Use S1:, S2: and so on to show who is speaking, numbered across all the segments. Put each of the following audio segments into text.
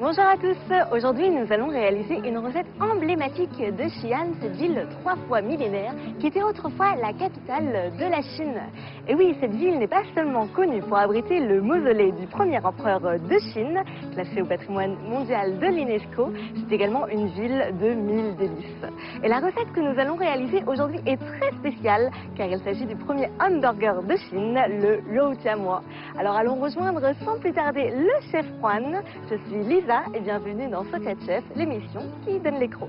S1: Bonjour à tous, aujourd'hui nous allons réaliser une recette emblématique de Xi'an, cette ville 3 fois millénaire qui était autrefois la capitale de la Chine. Et oui, cette ville n'est pas seulement connue pour abriter le mausolée du premier empereur de Chine, classé au patrimoine mondial de l'UNESCO, c'est également une ville de 1000 délices. Et la recette que nous allons réaliser aujourd'hui est très spéciale car il s'agit du premier hamburger de Chine, le Roujiamois. Alors allons rejoindre sans plus tarder le chef Juan. Je suis Lisa et bienvenue dans Secret Chef, l'émission qui donne les crocs.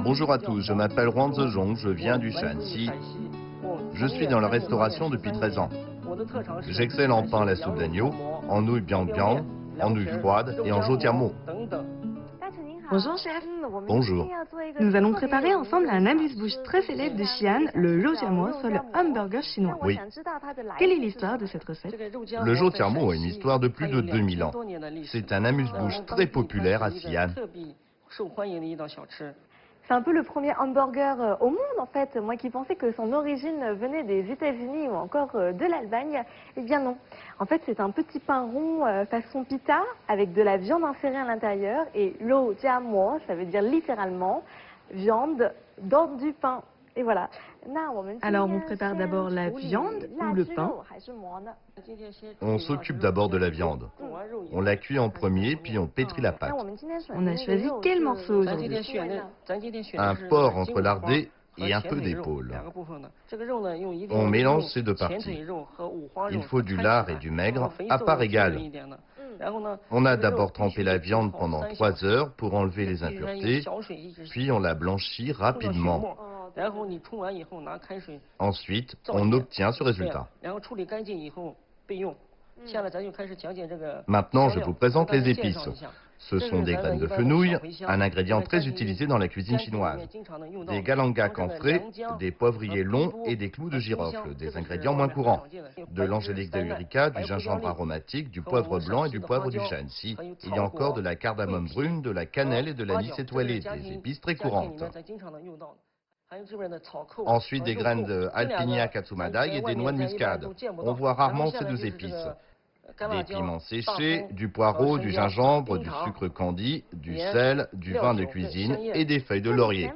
S2: Bonjour à tous, je m'appelle Huang Zezhong, je viens du Shanxi. Je suis dans la restauration depuis 13 ans. J'excelle en pain à la soupe d'agneau, en nouilles biang biang, en nouilles froides et en Roujiamois.
S1: Bonjour chef.
S2: Bonjour.
S1: Nous allons préparer ensemble un amuse-bouche très célèbre de Xi'an, le Roujiamois, soit le hamburger chinois.
S2: Oui.
S1: Quelle est l'histoire de cette recette?
S2: Le Roujiamois a une histoire de plus de 2000 ans. C'est un amuse-bouche très populaire à Xi'an.
S1: C'est un peu le premier hamburger au monde en fait. Moi qui pensais que son origine venait des États-Unis ou encore de l'Allemagne, eh bien non. En fait c'est un petit pain rond façon pita avec de la viande insérée à l'intérieur et Roujiamois, ça veut dire littéralement viande dans du pain. Et voilà. Alors on prépare d'abord la viande ou le pain?
S2: On s'occupe d'abord de la viande. On la cuit en premier, puis on pétrit la pâte.
S1: On a choisi quel morceau aujourd'hui?
S2: Un porc entrelardé et un peu d'épaule. On mélange ces deux parties. Il faut du lard et du maigre à part égale. On a d'abord trempé la viande pendant 3 heures pour enlever les impuretés, puis on la blanchit rapidement. Ensuite, on obtient ce résultat. Maintenant, je vous présente les épices. Ce sont des graines de fenouil, un ingrédient très utilisé dans la cuisine chinoise. Des galangas camphrés, des poivriers longs et des clous de girofle, des ingrédients moins courants. De l'angélique d'Eurika, du gingembre aromatique, du poivre blanc et du poivre du Shanxi. Il y a encore de la cardamome brune, de la cannelle et de l'anis étoilé, des épices très courantes. Ensuite, des graines de Alpinia katsumadai et des noix de muscade. On voit rarement ces deux épices. Des piments séchés, du poireau, du gingembre, du sucre candi, du sel, du vin de cuisine et des feuilles de laurier.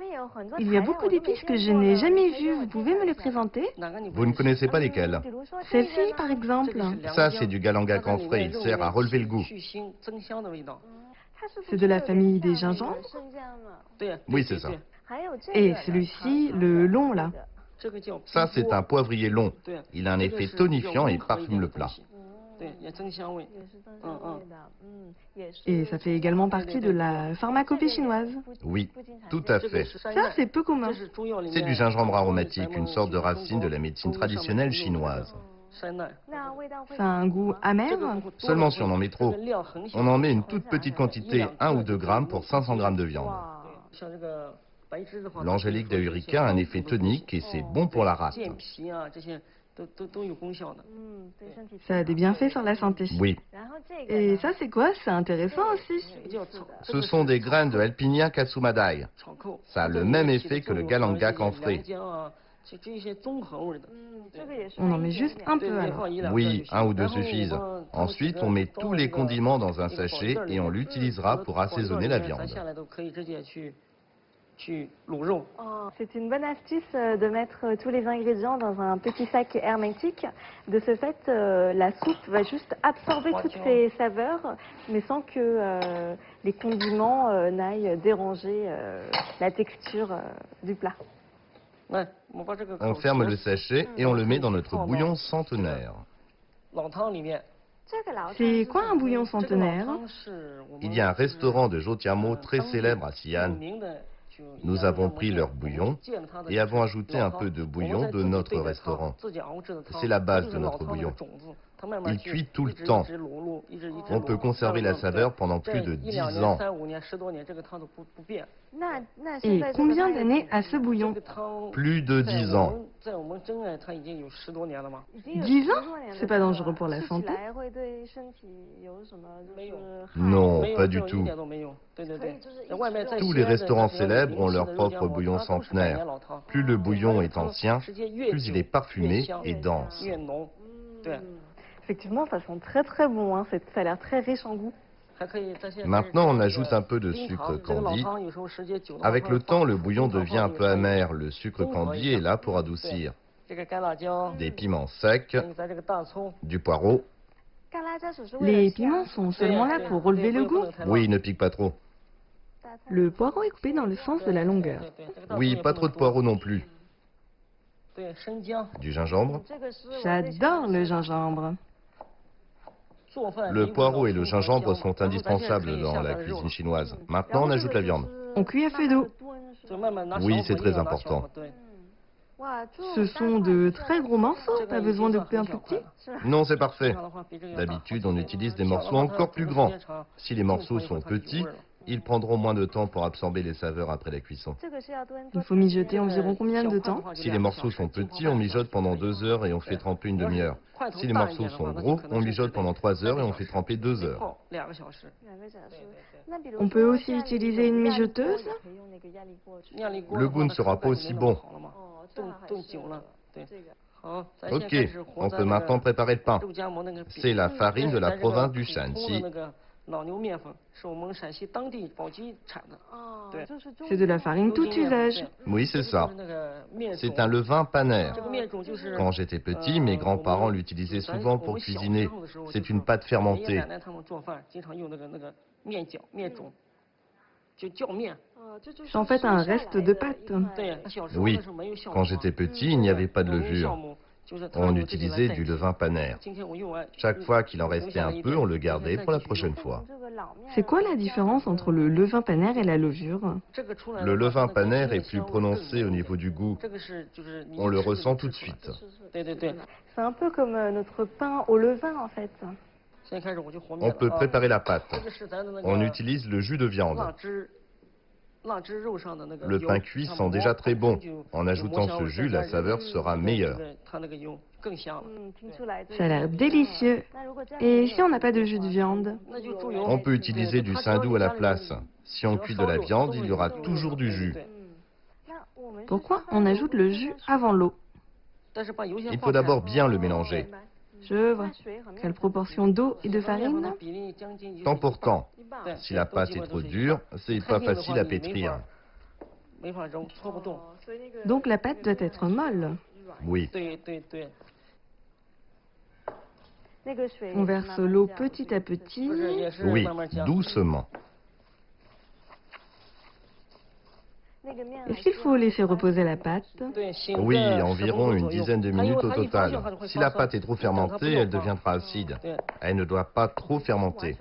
S1: Il y a beaucoup d'épices que je n'ai jamais vues. Vous pouvez me les présenter?
S2: Vous ne connaissez pas lesquelles?
S1: Celle-ci, par exemple.
S2: Ça, c'est du galanga camphré. Il sert à relever le goût.
S1: C'est de la famille des gingembres?
S2: Oui, c'est ça.
S1: Et celui-ci, le long, là?
S2: Ça, c'est un poivrier long. Il a un effet tonifiant et parfume le plat.
S1: Et ça fait également partie de la pharmacopée chinoise.
S2: Oui, tout à fait.
S1: Ça, c'est peu commun.
S2: C'est du gingembre aromatique, une sorte de racine de la médecine traditionnelle chinoise.
S1: Ça a un goût amer?
S2: Seulement si on en met trop. On en met une toute petite quantité, 1 ou 2 grammes pour 500 grammes de viande. L'angélique d'Eurika a un effet tonique et c'est bon pour la rate.
S1: Ça a des bienfaits sur la santé.
S2: Oui.
S1: Et ça, c'est quoi? C'est intéressant aussi.
S2: Ce sont des graines de Alpinia katsumadai. Ça a le même effet que le galanga camphré.
S1: On en met juste un peu alors.
S2: Oui, 1 ou 2 suffisent. Ensuite, on met tous les condiments dans un sachet et on l'utilisera pour assaisonner la viande. C'est une bonne astuce de mettre tous les ingrédients dans un petit sac hermétique. De ce fait, la soupe va juste absorber toutes ces saveurs, mais sans que les condiments n'aillent déranger la texture du plat. On ferme le sachet et on le met dans notre bouillon centenaire.
S1: C'est quoi un bouillon centenaire?
S2: Il y a un restaurant de Roujiamois très célèbre à Xi'an. Nous avons pris leur bouillon et avons ajouté un peu de bouillon de notre restaurant. C'est la base de notre bouillon.
S3: Il cuit tout le temps. On peut conserver la saveur pendant plus de 10 ans.
S2: Et combien d'années a ce bouillon?
S3: Plus de 10 ans.
S2: 10 ans? C'est pas dangereux pour la santé?
S3: Non, pas du tout. Tous les restaurants célèbres ont leur propre bouillon centenaire. Plus le bouillon est ancien, plus il est parfumé et dense.
S2: Effectivement, ça sent très très bon, hein. Ça a l'air très riche en goût.
S3: Maintenant, on ajoute un peu de sucre candi. Avec le temps, le bouillon devient un peu amer. Le sucre candi est là pour adoucir. Des piments secs, du poireau.
S2: Les piments sont seulement là pour relever le goût.
S3: Oui, ne pique pas trop.
S2: Le poireau est coupé dans le sens de la longueur.
S3: Oui, pas trop de poireau non plus. Du gingembre.
S2: J'adore le gingembre.
S3: Le poireau et le gingembre sont indispensables dans la cuisine chinoise. Maintenant, on ajoute la viande.
S2: On cuit à feu d'eau.
S3: Oui, c'est très important.
S2: Ce sont de très gros morceaux, pas besoin de couper un plus petit.
S3: Non, c'est parfait. D'habitude, on utilise des morceaux encore plus grands. Si les morceaux sont petits, ils prendront moins de temps pour absorber les saveurs après la cuisson.
S2: Il faut mijoter environ combien de temps?
S3: Si les morceaux sont petits, on mijote pendant 2 heures et on fait tremper une demi-heure. Si les morceaux sont gros, on mijote pendant 3 heures et on fait tremper 2 heures.
S2: On peut aussi utiliser une mijoteuse?
S3: Le goût ne sera pas aussi bon. Ok, on peut maintenant préparer le pain. C'est la farine de la province du Shanxi.
S2: C'est de la farine tout usage.
S3: Oui, c'est ça. C'est un levain panère. Quand j'étais petit, mes grands-parents l'utilisaient souvent pour cuisiner. C'est une pâte fermentée.
S2: C'est en fait un reste de pâte.
S3: Oui, quand j'étais petit, il n'y avait pas de levure. On utilisait du levain panère. Chaque fois qu'il en restait un peu, on le gardait pour la prochaine fois.
S2: C'est quoi la différence entre le levain panère et la levure?
S3: Le levain panère est plus prononcé au niveau du goût. On le ressent tout de suite.
S2: C'est un peu comme notre pain au levain en fait.
S3: On peut préparer la pâte. On utilise le jus de viande. Le pain cuit sent déjà très bon. En ajoutant ce jus, la saveur sera meilleure.
S2: Ça a l'air délicieux. Et si on n'a pas de jus de viande?
S3: On peut utiliser du saindoux à la place. Si on cuit de la viande, il y aura toujours du jus.
S2: Pourquoi on ajoute le jus avant l'eau?
S3: Il faut d'abord bien le mélanger.
S2: Je vois. Quelle proportion d'eau et de farine?
S3: Temps pour temps. Si la pâte est trop dure, c'est pas facile à pétrir.
S2: Donc la pâte doit être molle.
S3: Oui.
S2: On verse l'eau petit à petit.
S3: Oui, doucement.
S2: Est-ce qu'il faut laisser reposer la pâte?
S3: Oui, environ une dizaine de minutes au total. Si la pâte est trop fermentée, elle deviendra acide. Elle ne doit pas trop fermenter.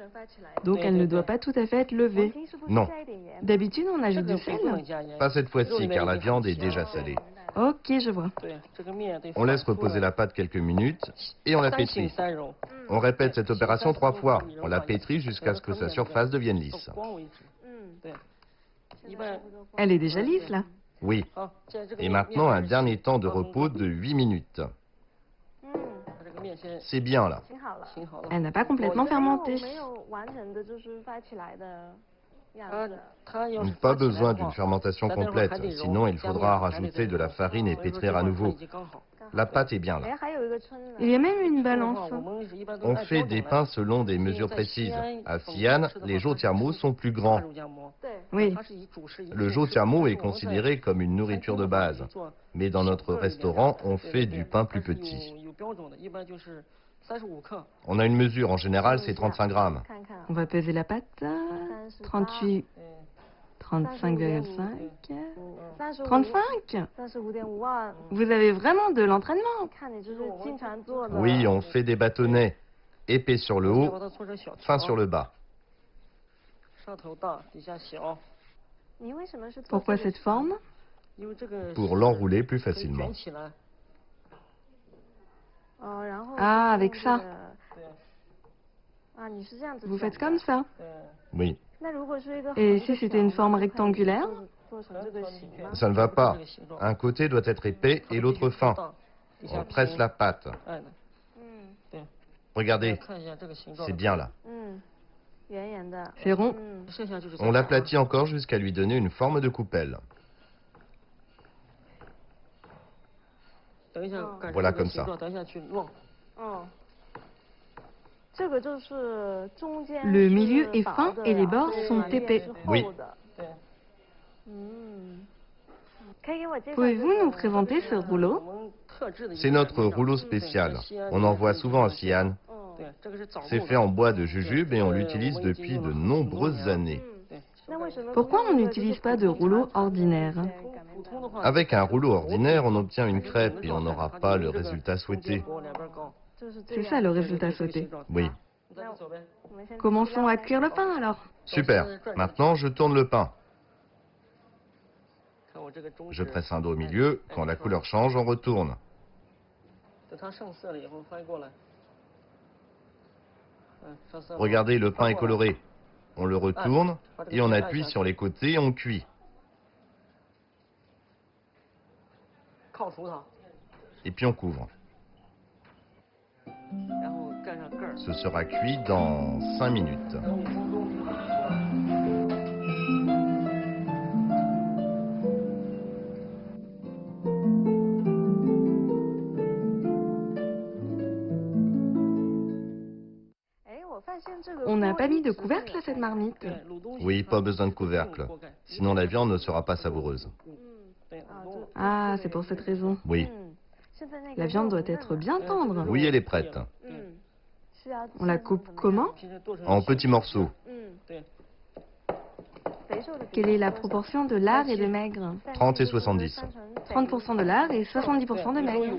S2: Donc elle ne doit pas tout à fait être levée.
S3: Non,
S2: D'habitude, on ajoute du sel.
S3: pas cette fois-ci, car la viande est déjà salée.
S2: Ok, je vois.
S3: On laisse reposer la pâte quelques minutes et on la pétrit. On répète cette opération 3 fois. On la pétrit jusqu'à ce que sa surface devienne lisse.
S2: Elle est déjà lisse là.
S3: Oui. Et maintenant, un dernier temps de repos de 8 minutes. C'est bien là.
S2: Elle n'a pas complètement fermenté.
S3: Pas besoin d'une fermentation complète, sinon il faudra rajouter de la farine et pétrir à nouveau. La pâte est bien là.
S2: Il y a même une balance.
S3: On fait des pains selon des mesures précises. À Xi'an, les zhou-tiamo sont plus grands.
S2: Oui.
S3: Le zhou-tiamo est considéré comme une nourriture de base. Mais dans notre restaurant, on fait du pain plus petit. On a une mesure, en général, c'est 35 grammes.
S2: On va peser la pâte. 38, 35,5, 35. Vous avez vraiment de l'entraînement.
S3: Oui, on fait des bâtonnets. Épais sur le haut, fin sur le bas.
S2: Pourquoi cette forme?
S3: Pour l'enrouler plus facilement.
S2: Ah, avec ça. Vous faites comme ça.
S3: Oui.
S2: Et si c'était une forme rectangulaire?
S3: Ça ne va pas. Un côté doit être épais et l'autre fin. On presse la pâte. Regardez, c'est bien là.
S2: C'est rond.
S3: On l'aplatit encore jusqu'à lui donner une forme de coupelle. Voilà comme ça.
S2: Le milieu est fin et les bords sont épais.
S3: Oui.
S2: Pouvez-vous nous présenter ce rouleau?
S3: C'est notre rouleau spécial. On en voit souvent à Xi'an. C'est fait en bois de jujube et on l'utilise depuis de nombreuses années.
S2: Pourquoi on n'utilise pas de rouleau ordinaire?
S3: Avec un rouleau ordinaire, on obtient une crêpe et on n'aura pas le résultat souhaité.
S2: C'est ça le résultat souhaité.
S3: Oui.
S2: Commençons à cuire le pain alors.
S3: Super. Maintenant, je tourne le pain. Je presse un dos au milieu. Quand la couleur change, on retourne. Regardez, le pain est coloré. On le retourne et on appuie sur les côtés et on cuit. Et puis on couvre. Ce sera cuit dans 5 minutes.
S2: On n'a pas mis de couvercle à cette marmite.
S3: Oui, pas besoin de couvercle. Sinon la viande ne sera pas savoureuse.
S2: Ah, c'est pour cette raison.
S3: Oui.
S2: La viande doit être bien tendre.
S3: Oui, elle est prête.
S2: On la coupe comment?
S3: En petits morceaux.
S2: Quelle est la proportion de lard et de maigre?
S3: 30 et 70.
S2: 30% de lard et 70% de maigre.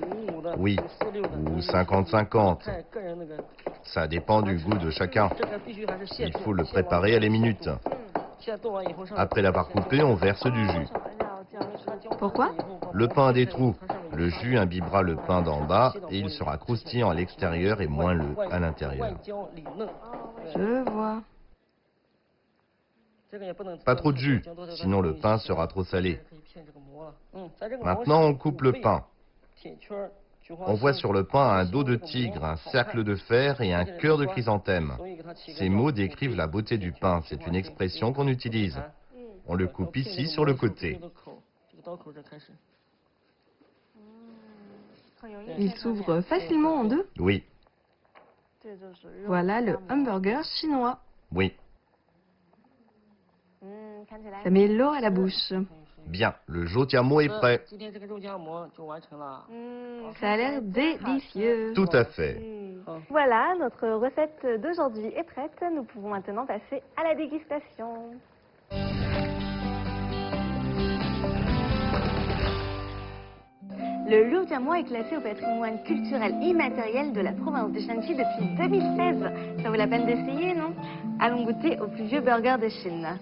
S3: Oui. Ou 50-50. Ça dépend du goût de chacun. Il faut le préparer à la minute. Après l'avoir coupé, on verse du jus.
S2: Pourquoi?
S3: Le pain a des trous. Le jus imbibera le pain d'en bas et il sera croustillant à l'extérieur et moelleux à l'intérieur.
S2: Je vois.
S3: Pas trop de jus, sinon le pain sera trop salé. Maintenant, on coupe le pain. On voit sur le pain un dos de tigre, un cercle de fer et un cœur de chrysanthème. Ces mots décrivent la beauté du pain. C'est une expression qu'on utilise. On le coupe ici sur le côté.
S2: Il s'ouvre facilement en deux.
S3: Oui,
S2: Voilà le hamburger chinois.
S3: oui.
S2: Ça met l'eau à la bouche.
S3: Bien, le jotiamo est prêt.
S2: Ça a l'air délicieux.
S3: Tout à fait.
S1: Voilà, notre recette d'aujourd'hui est prête. Nous pouvons maintenant passer à la dégustation. Le liu-tiamo est classé au patrimoine culturel immatériel de la province de Shanxi depuis 2016. Ça vaut la peine d'essayer, non? Allons goûter au plus vieux burger de Chine.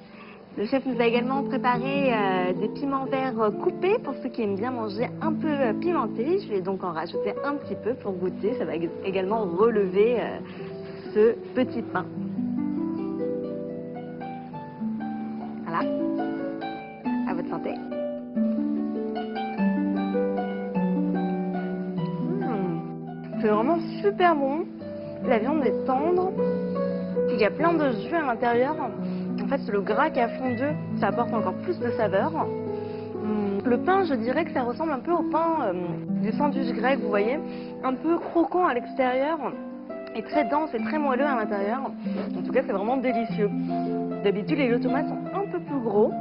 S1: Le chef nous a également préparé des piments verts coupés pour ceux qui aiment bien manger un peu pimenté. Je vais donc en rajouter un petit peu pour goûter. Ça va également relever ce petit pain. Voilà. À votre santé. C'est vraiment super bon. La viande est tendre. Il y a plein de jus à l'intérieur. En fait, c'est le gras qui a fondu. Ça apporte encore plus de saveur. Le pain, je dirais que ça ressemble un peu au pain du sandwich grec, vous voyez. Un peu croquant à l'extérieur et très dense et très moelleux à l'intérieur. En tout cas, c'est vraiment délicieux. D'habitude, les tomates sont un peu plus gros.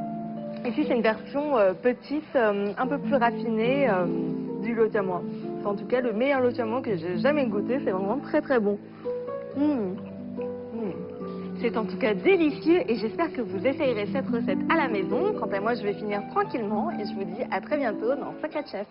S1: Ici, c'est une version petite, un peu plus raffinée du liu-tiamo. C'est en tout cas le meilleur liu-tiamo que j'ai jamais goûté. C'est vraiment très très bon. C'est en tout cas délicieux et j'espère que vous essayerez cette recette à la maison. Quant à moi, je vais finir tranquillement et je vous dis à très bientôt dans Secret Chef.